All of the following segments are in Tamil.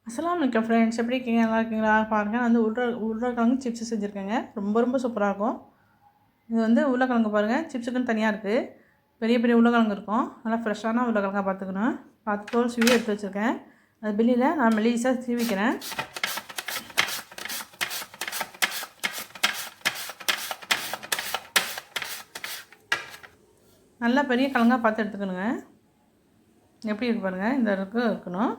அஸ்ஸலாமு அலைக்கும் ஃப்ரெண்ட்ஸ், எப்படி இருக்கீங்க? நல்லா இருக்கீங்களா? பாருங்கள், நான் வந்து உருளைக்கிழங்கு சிப்ஸ் செஞ்சுருக்கேங்க. ரொம்ப சூப்பராக இருக்கும். இது வந்து உருளைக்கிழங்கு பாருங்கள், சிப்ஸுக்குன்னு தனியாக இருக்குது. பெரிய பெரிய உருளைக்கிழங்கு இருக்கும். நல்லா ஃப்ரெஷ்ஷான உருளைக்கிழங்கா பார்த்துக்கணும். பார்த்து தோல் சீவி எடுத்து வச்சுருக்கேன். அது வெளியில் நான் மெலிசாக சீவிக்கிறேன். நல்லா பெரிய கிழங்கா பார்த்து எடுத்துக்கணுங்க. எப்படி இருக்கு பாருங்கள், இந்த அளவுக்கு இருக்கணும்.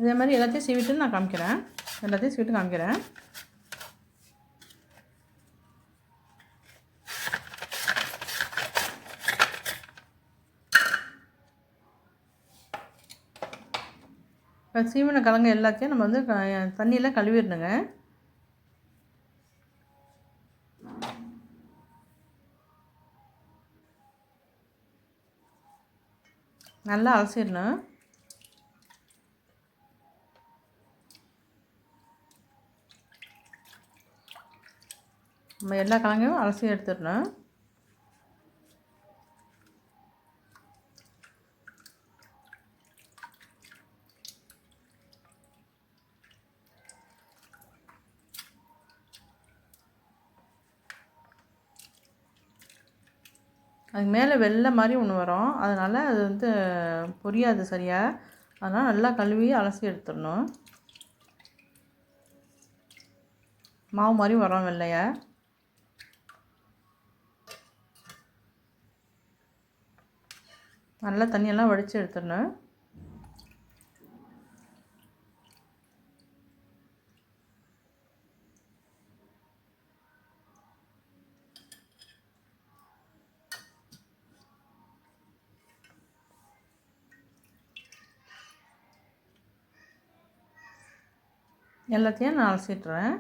இதே மாதிரி எல்லாத்தையும் சீவிட்டு நான் காமிக்கிறேன். எல்லாத்தையும் சீவிட்டு காமிக்கிறேன். இப்போ சீவின கிழங்கு எல்லாத்தையும் நம்ம வந்து தண்ணியில் கழுவிடணுங்க. நல்லா அலசிடணும். நம்ம எல்லா கிழங்கையும் அலசி எடுத்துடணும். அதுக்கு மேலே வெள்ளை மாதிரி ஒன்று வரும், அதனால் அது வந்து பொரியாது சரியாக. அதனால் நல்லா கழுவி அலசி எடுத்துடணும். மாவு மாதிரி வரும் வெள்ளையை. நல்லா தண்ணியெல்லாம் வடித்து எடுத்துடணும். எல்லாத்தையும் நான் அலசிட்டுறேன்.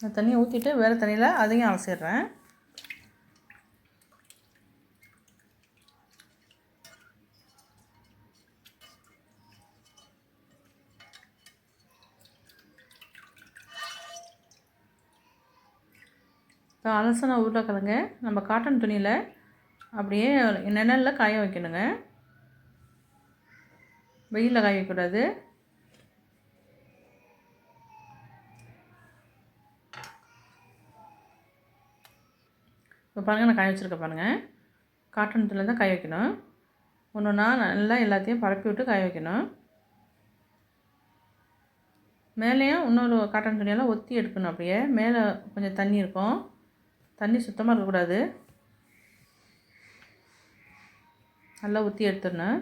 அந்த தண்ணியை ஊற்றிட்டு வேறு தண்ணியில் அதையும் அலசிடுறேன். இப்போ அலசின உருளைக்கிழங்கு நம்ம காட்டன் துணியில் அப்படியே நிழலில் காய வைக்கணுங்க. வெயிலில் காய வைக்கக்கூடாது. இப்போ பாருங்கள், நான் காய வச்சுருக்கேன் பாருங்கள். காட்டன் துணியில் தான் காய வைக்கணும். ஒன்று ஒன்றா நல்லா எல்லாத்தையும் பரப்பி விட்டு காய வைக்கணும். மேலேயும் இன்னொரு காட்டன் துணியெல்லாம் ஒத்தி எடுக்கணும். அப்படியே மேலே கொஞ்சம் தண்ணி இருக்கும், தண்ணி சுத்தமாக இருக்கக்கூடாது. நல்லா ஊற்றி எடுத்துடணும்.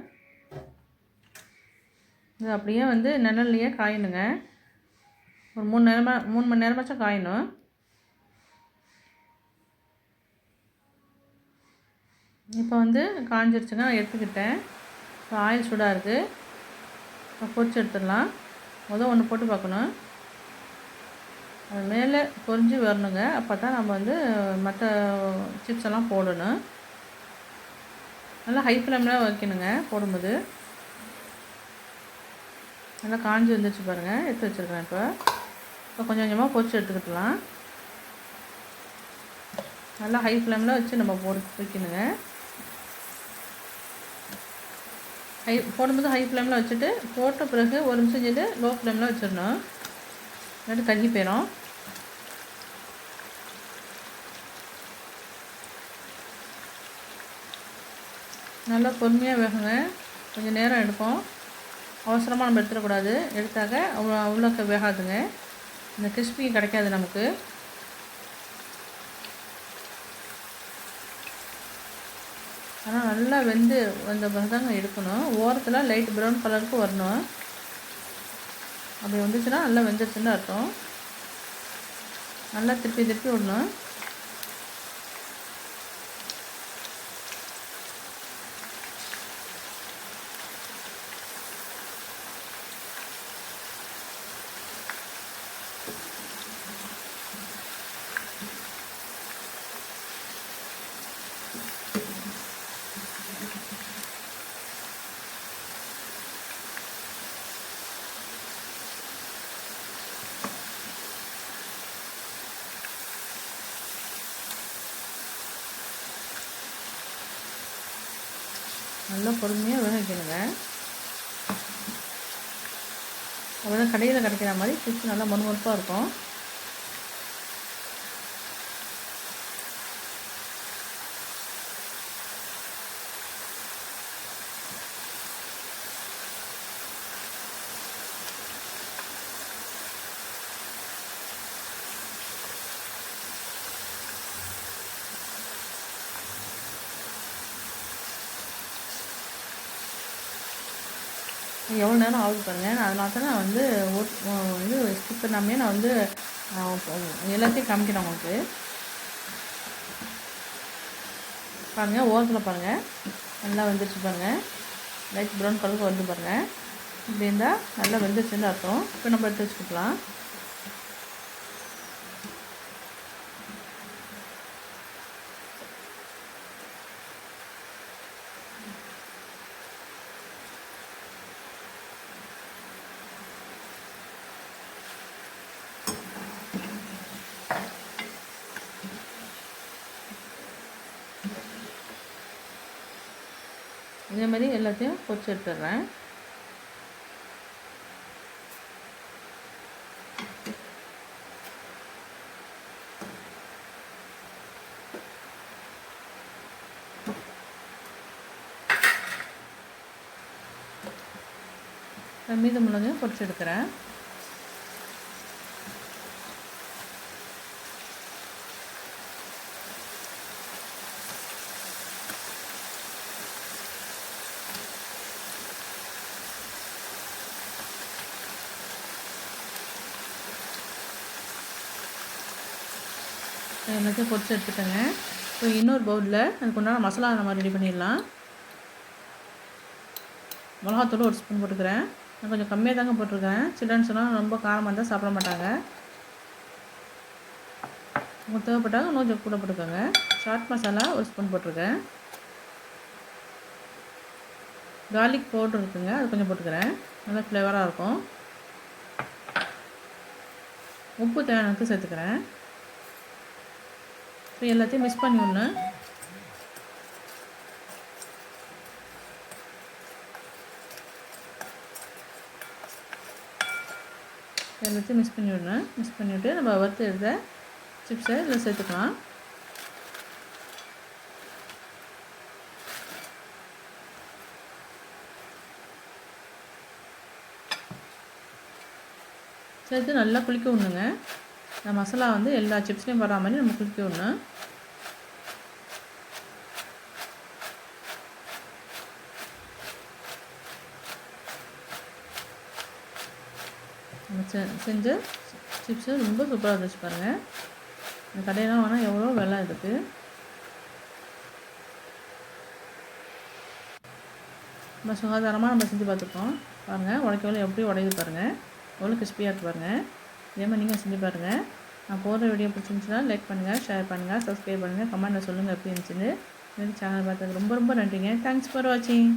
இது அப்படியே வந்து நிழல்லையே காயணுங்க. ஒரு 3 மணி நேரமாச்சும் காயணும். இப்போ வந்து காஞ்சிருச்சுங்க, நான் எடுத்துக்கிட்டேன். இப்போ ஆயில் சூடாக இருக்குது. இப்போ பொரிச்சு எடுத்துடலாம். ஒன்று போட்டு பார்க்கணும். அது மேலே பொரிஞ்சு வரணுங்க. அப்போ தான் நம்ம வந்து மற்ற சிப்ஸ் எல்லாம் போடணும். நல்லா ஹை ஃப்ளேமில் வைக்கணுங்க போடும்போது. நல்லா காஞ்சி வந்துச்சு பாருங்கள், எடுத்து வச்சுருக்கேன். இப்போ கொஞ்சம் கொஞ்சமாக பொரிச்சு எடுத்துக்கிட்டலாம். நல்லா ஹை ஃப்ளேமில் வச்சு நம்ம வைக்கணுங்க. போடும்போது ஹை ஃப்ளேமில் வச்சுட்டு போட்ட பிறகு ஒரு நிமிஷம் செஞ்சுட்டு லோ ஃப்ளேமில் வச்சிடணும். இல்லாட்டி கஞ்சி போயிடும். நல்லா பொறுமையாக வேகுங்க. கொஞ்சம் நேரம் எடுக்கும். அவசரமாக நம்ம எடுத்துடக்கூடாது. எடுத்தாக்க அவ்வளோக்கு வேகாதுங்க. இந்த கிறிஸ்பி கிடைக்காது நமக்கு. ஆனால் நல்லா வெந்து அந்த தாங்க எடுக்கணும். ஓரத்தில் லைட் ப்ரௌன் கலருக்கு வரணும். அப்படி வந்துச்சுன்னா நல்லா வெந்துருச்சுன்னு அர்த்தம். நல்லா திருப்பி விடணும். நல்லா பொறுமையாக வேக வைக்கணுங்க. அப்போ தான் கடையில் கிடைக்கிற மாதிரி சிப்ஸ் நல்லா மொறுமொறுப்பாக இருக்கும். எவ்வளோ நேரம் ஆகுது பாருங்கள். அதனால தான் நான் வந்து இது ஸ்கிப் பண்ணாமே நான் வந்து எல்லாத்தையும் காமிக்கிறேன் உங்களுக்கு. பாருங்கள், ஓரத்தில் பாருங்கள் நல்லா வெந்துருச்சு பாருங்கள். லைட் ப்ரௌன் கலருக்கு வந்து பாருங்கள். இப்படி இருந்தால் நல்லா வெந்துருச்சுன்னு அர்த்தம். இப்போ நம்ம எடுத்து வச்சுக்கலாம். இதே மாதிரி எல்லாத்தையும் பொரிச்சு எடுத்துடுறேன். மீதம் உள்ளதையும் பொரிச்சு எடுக்கிறேன். எல்லாத்தையும் பொரிச்சு எடுத்துட்டேங்க. இப்போ இன்னொரு பவுலில் அதுக்கு உண்டான மசாலா நம்ம ரெடி பண்ணிடலாம். மிளகாத்தூள் ஒரு ஸ்பூன் போட்டுக்கிறேன். நான் கொஞ்சம் கம்மியாக தாங்க போட்டிருக்கேன். சில்ட்ரன்ஸ்லாம் ரொம்ப காரமாக இருந்தால் சாப்பிட மாட்டாங்க. உங்களுக்கு தேவைப்பட்டால் கொஞ்சம் கூட போட்டுக்கோங்க. சாட் மசாலா ஒரு ஸ்பூன் போட்டிருக்கேன். கார்லிக் பவுடர் இருக்குங்க, அது கொஞ்சம் போட்டுக்கிறேன். நல்லா ஃப்ளேவராக இருக்கும். உப்பு தேவையானதுக்கு சேர்த்துக்கிறேன். இப்போ எல்லாத்தையும் மிக்ஸ் பண்ணி விடணும். எல்லாத்தையும் மிக்ஸ் பண்ணி விடணும். மிக்ஸ் பண்ணிவிட்டு நம்ம வறுத்து எடுத்த சிப்ஸை இதில் சேர்த்துக்கலாம். சேர்த்து நல்லா குளிக்க விடணுங்க. இந்த மசாலா வந்து எல்லா சிப்ஸ்லேயும் வர மாதிரி நம்ம குளிக்க விடணும். செஞ்ச சிப்ஸு ரொம்ப சூப்பராக இருந்துச்சு பாருங்கள். இந்த கடையெல்லாம் வேணால் எவ்வளோ விலை இருக்குது. நம்ம சுகாதாரமாக நம்ம செஞ்சு பார்த்துருக்கோம் பாருங்கள். உடைக்கவளை எப்படி உடையுது பாருங்கள். எவ்வளோ கிறிஸ்பியாக இருக்குது பாருங்கள். இதே மாதிரி நீங்கள் செஞ்சு பாருங்கள். நான் போடுற வீடியோ பிடிச்சிருந்துச்சுன்னா லைக் பண்ணுங்கள், ஷேர் பண்ணுங்கள், சப்ஸ்கிரைப் பண்ணுங்கள், கமெண்ட்டில் சொல்லுங்கள் எப்படி இருந்துச்சுன்னு. இந்த சேனல் பார்த்ததுக்கு ரொம்ப ரொம்ப நன்றிங்க. தேங்க்ஸ் ஃபார் வாட்சிங்.